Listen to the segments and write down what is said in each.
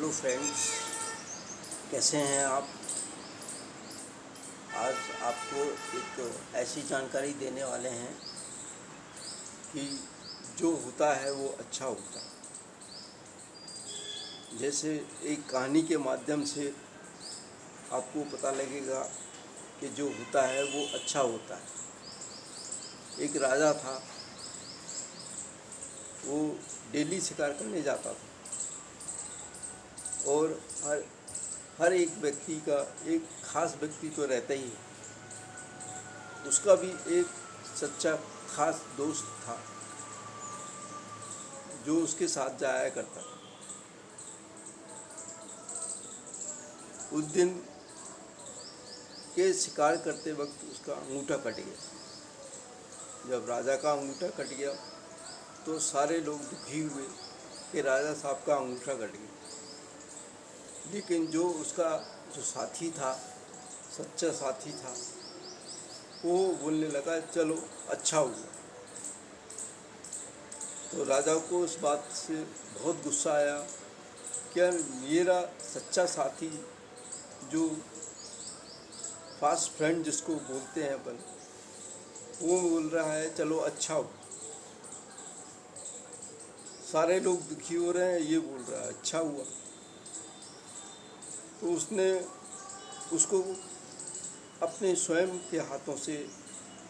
Hello friends, कैसे हैं आप। आज आपको एक ऐसी जानकारी देने वाले हैं कि जो होता है वो अच्छा होता है। जैसे एक कहानी के माध्यम से आपको पता लगेगा कि जो होता है वो अच्छा होता है। एक राजा था, वो डेली शिकार करने जाता था और हर एक व्यक्ति का एक खास व्यक्ति तो रहता ही है। उसका भी एक सच्चा खास दोस्त था जो उसके साथ जाया करता था। उस दिन के शिकार करते वक्त उसका अंगूठा कट गया। जब राजा का अंगूठा कट गया तो सारे लोग दुखी हुए कि राजा साहब का अंगूठा कट गया। लेकिन जो साथी था, सच्चा साथी था, वो बोलने लगा चलो अच्छा हुआ। तो राजा को इस बात से बहुत गुस्सा आया कि मेरा सच्चा साथी, जो फास्ट फ्रेंड जिसको बोलते हैं अपन, वो बोल रहा है चलो अच्छा हो। सारे लोग दुखी हो रहे हैं, ये बोल रहा है अच्छा हुआ। तो उसने उसको अपने स्वयं के हाथों से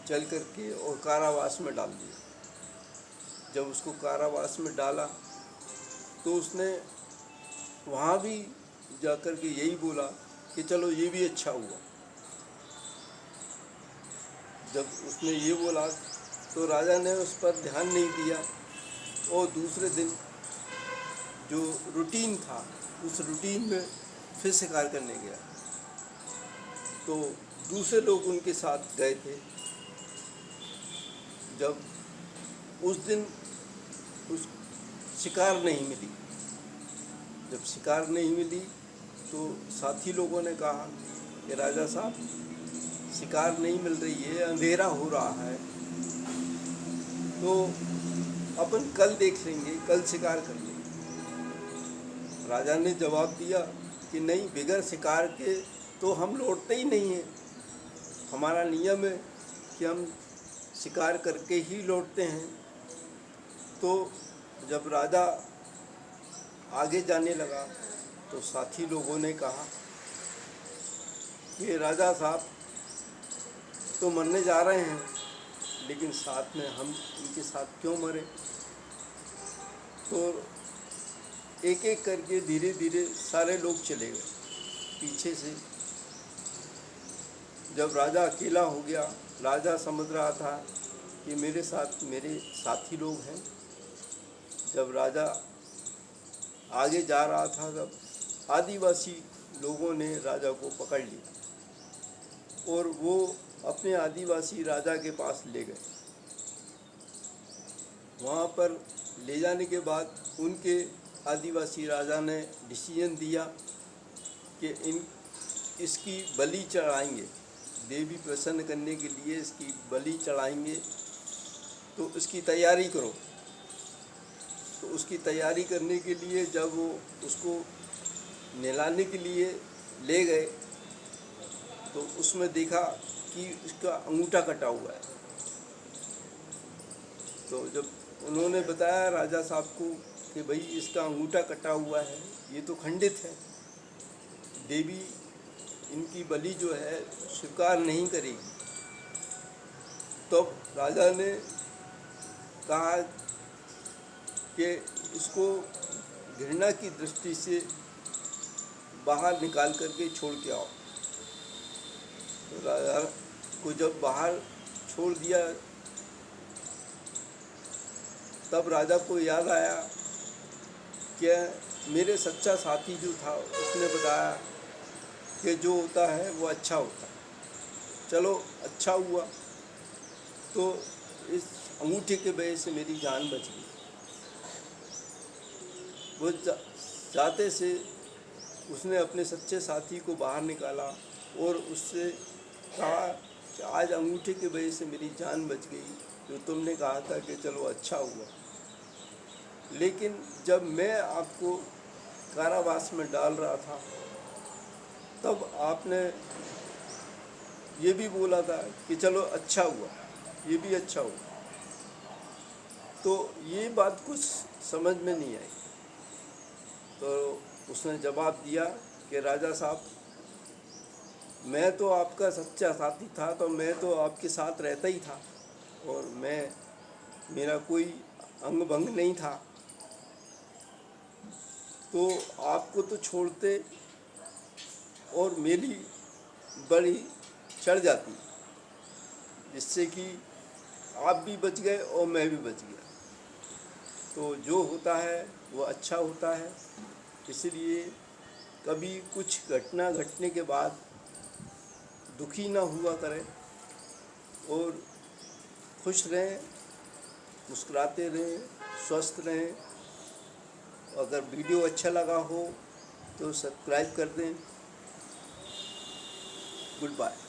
चल करके और कारावास में डाल दिया। जब उसको कारावास में डाला तो उसने वहाँ भी जाकर के यही बोला कि चलो ये भी अच्छा हुआ। जब उसने ये बोला तो राजा ने उस पर ध्यान नहीं दिया और दूसरे दिन जो रूटीन था उस रूटीन में फिर शिकार करने गया। तो दूसरे लोग उनके साथ गए थे। जब उस दिन उस शिकार नहीं मिली, जब शिकार नहीं मिली तो साथी लोगों ने कहा कि राजा साहब, शिकार नहीं मिल रही है, अंधेरा हो रहा है, तो अपन कल देख लेंगे, कल शिकार कर लेंगे। राजा ने जवाब दिया कि नहीं, बिगर शिकार के तो हम लौटते ही नहीं हैं। हमारा नियम है कि हम शिकार करके ही लौटते हैं। तो जब राजा आगे जाने लगा तो साथी लोगों ने कहा कि राजा साहब तो मरने जा रहे हैं, लेकिन साथ में हम इनके साथ क्यों मरे। तो एक एक करके धीरे धीरे सारे लोग चले गए पीछे से। जब राजा अकेला हो गया, राजा समझ रहा था कि मेरे साथ मेरे साथी लोग हैं। जब राजा आगे जा रहा था तब आदिवासी लोगों ने राजा को पकड़ लिया और वो अपने आदिवासी राजा के पास ले गए। वहाँ पर ले जाने के बाद उनके आदिवासी राजा ने डिसीजन दिया कि इसकी बलि चढ़ाएंगे, देवी प्रसन्न करने के लिए इसकी बलि चढ़ाएंगे, तो इसकी तैयारी करो। तो उसकी तैयारी करने के लिए जब वो उसको नहलाने के लिए ले गए तो उसमें देखा कि इसका अंगूठा कटा हुआ है। तो जब उन्होंने बताया राजा साहब को कि भाई इसका अंगूठा कटा हुआ है, ये तो खंडित है, देवी इनकी बलि जो है स्वीकार नहीं करेगी। तब राजा ने कहा कि इसको घृणा की दृष्टि से बाहर निकाल करके छोड़ के आओ। तो राजा को जब बाहर छोड़ दिया तब राजा को याद आया कि मेरे सच्चा साथी जो था उसने बताया कि जो होता है वो अच्छा होता है, चलो अच्छा हुआ। तो इस अंगूठे के वजह से मेरी जान बच गई। वो जाते से उसने अपने सच्चे साथी को बाहर निकाला और उससे कहा कि आज अंगूठे की वजह से मेरी जान बच गई, जो तुमने कहा था कि चलो अच्छा हुआ। लेकिन जब मैं आपको कारावास में डाल रहा था, तब आपने ये भी बोला था कि चलो अच्छा हुआ, ये भी अच्छा हुआ। तो ये बात कुछ समझ में नहीं आई। तो उसने जवाब दिया कि राजा साहब, मैं तो आपका सच्चा साथी था, तो मैं तो आपके साथ रहता ही था, और मेरा कोई अंग भंग नहीं था, तो आपको तो छोड़ते और मेरी बड़ी चढ़ जाती, जिससे कि आप भी बच गए और मैं भी बच गया। तो जो होता है वो अच्छा होता है। इसलिए कभी कुछ घटना घटने के बाद दुखी ना हुआ करें और खुश रहें, मुस्कुराते रहें, स्वस्थ रहें। अगर वीडियो अच्छा लगा हो तो सब्सक्राइब कर दें। Good bye.